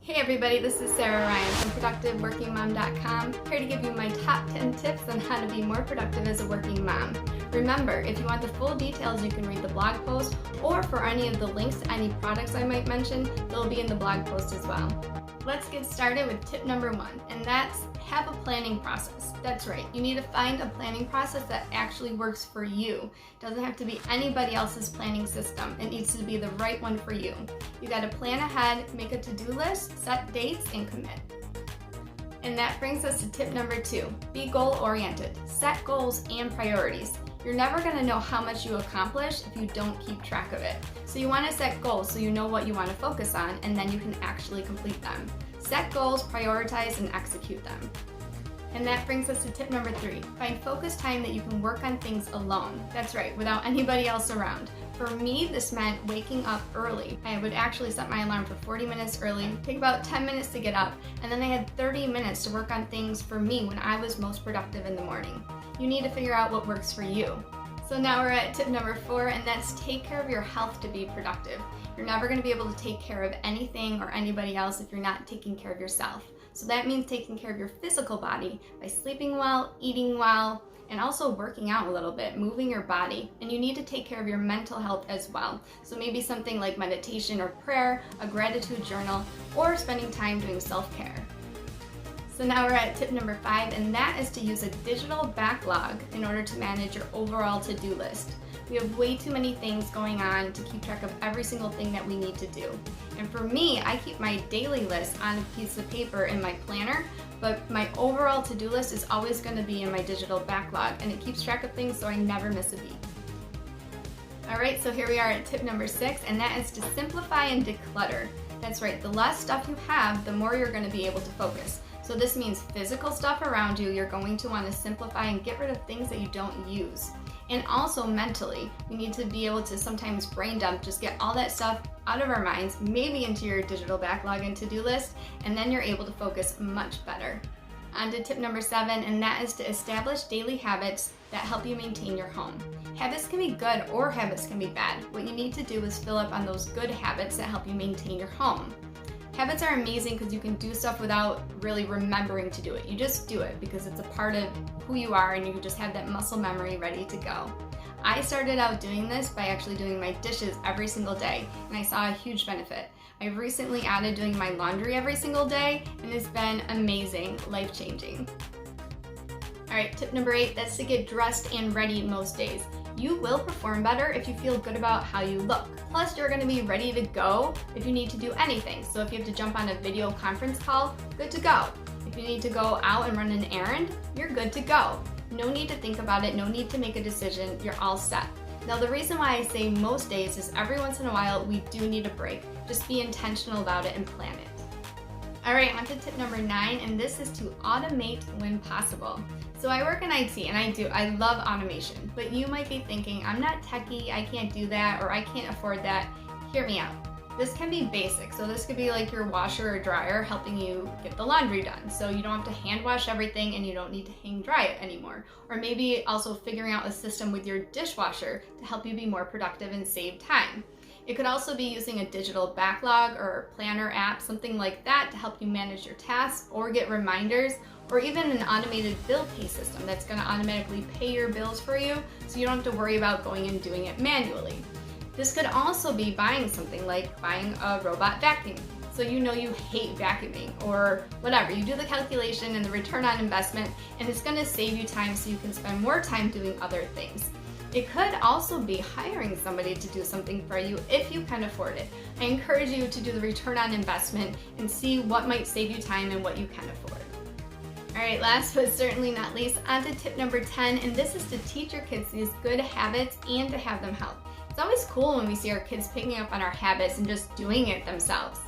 Hey everybody, this is Sarah Ryan from ProductiveWorkingMom.com, here to give you my top 10 tips on how to be more productive as a working mom. Remember, if you want the full details, you can read the blog post, or for any of the links to any products I might mention, they'll be in the blog post as well. Let's get started with tip number 1, and that's have a planning process. That's right, you need to find a planning process that actually works for you. It doesn't have to be anybody else's planning system. It needs to be the right one for you. You gotta plan ahead, make a to-do list, set dates, and commit. And that brings us to tip number 2, be goal-oriented. Set goals and priorities. You're never gonna know how much you accomplish if you don't keep track of it. So you wanna set goals so you know what you wanna focus on, and then you can actually complete them. Set goals, prioritize, and execute them. And that brings us to tip number 3. Find focused time that you can work on things alone. That's right, without anybody else around. For me, this meant waking up early. I would actually set my alarm for 40 minutes early, take about 10 minutes to get up, and then I had 30 minutes to work on things for me when I was most productive in the morning. You need to figure out what works for you. So now we're at tip number 4, and that's take care of your health to be productive. You're never going to be able to take care of anything or anybody else if you're not taking care of yourself. So that means taking care of your physical body by sleeping well, eating well, and also working out a little bit, moving your body. And you need to take care of your mental health as well. So maybe something like meditation or prayer, a gratitude journal, or spending time doing self-care. So now we're at tip number 5, and that is to use a digital backlog in order to manage your overall to-do list. We have way too many things going on to keep track of every single thing that we need to do. And for me, I keep my daily list on a piece of paper in my planner, but my overall to-do list is always going to be in my digital backlog, and it keeps track of things so I never miss a beat. Alright, so here we are at tip number 6, and that is to simplify and declutter. That's right, the less stuff you have, the more you're going to be able to focus. So this means physical stuff around you, you're going to want to simplify and get rid of things that you don't use. And also mentally, we need to be able to sometimes brain dump, just get all that stuff out of our minds, maybe into your digital backlog and to-do list, and then you're able to focus much better. On to tip number 7, and that is to establish daily habits that help you maintain your home. Habits can be good or habits can be bad. What you need to do is fill up on those good habits that help you maintain your home. Habits are amazing because you can do stuff without really remembering to do it. You just do it because it's a part of who you are and you just have that muscle memory ready to go. I started out doing this by actually doing my dishes every single day, and I saw a huge benefit. I've recently added doing my laundry every single day, and it's been amazing, life-changing. Alright, tip number 8, that's to get dressed and ready most days. You will perform better if you feel good about how you look. Plus, you're going to be ready to go if you need to do anything. So if you have to jump on a video conference call, good to go. If you need to go out and run an errand, you're good to go. No need to think about it, no need to make a decision, you're all set. Now the reason why I say most days is every once in a while we do need a break. Just be intentional about it and plan it. Alright, on to tip number 9, and this is to automate when possible. So I work in IT, and I love automation, but you might be thinking, I'm not techie, I can't do that, or I can't afford that. Hear me out. This can be basic, so this could be like your washer or dryer helping you get the laundry done, so you don't have to hand wash everything and you don't need to hang dry it anymore. Or maybe also figuring out a system with your dishwasher to help you be more productive and save time. It could also be using a digital backlog or a planner app, something like that, to help you manage your tasks or get reminders, or even an automated bill pay system that's going to automatically pay your bills for you so you don't have to worry about going and doing it manually. This could also be buying something like buying a robot vacuum. So you know you hate vacuuming or whatever. You do the calculation and the return on investment, and it's going to save you time so you can spend more time doing other things. It could also be hiring somebody to do something for you if you can afford it. I encourage you to do the return on investment and see what might save you time and what you can afford. Alright, last but certainly not least, on to tip number 10, and this is to teach your kids these good habits and to have them help. It's always cool when we see our kids picking up on our habits and just doing it themselves.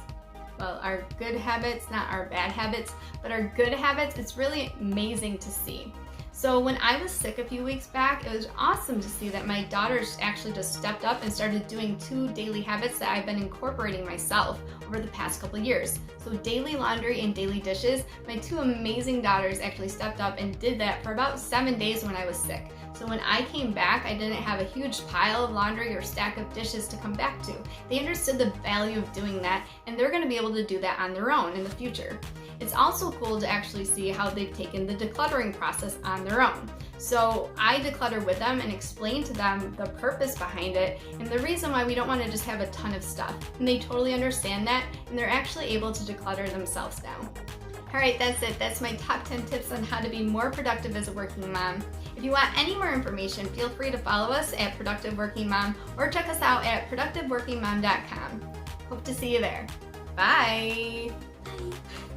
Well, our good habits, not our bad habits, but our good habits, it's really amazing to see. So when I was sick a few weeks back, it was awesome to see that my daughters actually just stepped up and started doing 2 daily habits that I've been incorporating myself over the past couple years. So daily laundry and daily dishes. My 2 amazing daughters actually stepped up and did that for about 7 days when I was sick. So when I came back, I didn't have a huge pile of laundry or stack of dishes to come back to. They understood the value of doing that, and they're going to be able to do that on their own in the future. It's also cool to actually see how they've taken the decluttering process on their own. So I declutter with them and explain to them the purpose behind it and the reason why we don't want to just have a ton of stuff. And they totally understand that, and they're actually able to declutter themselves now. Alright, that's it. That's my top 10 tips on how to be more productive as a working mom. If you want any more information, feel free to follow us at Productive Working Mom or check us out at productiveworkingmom.com. Hope to see you there. Bye! Bye.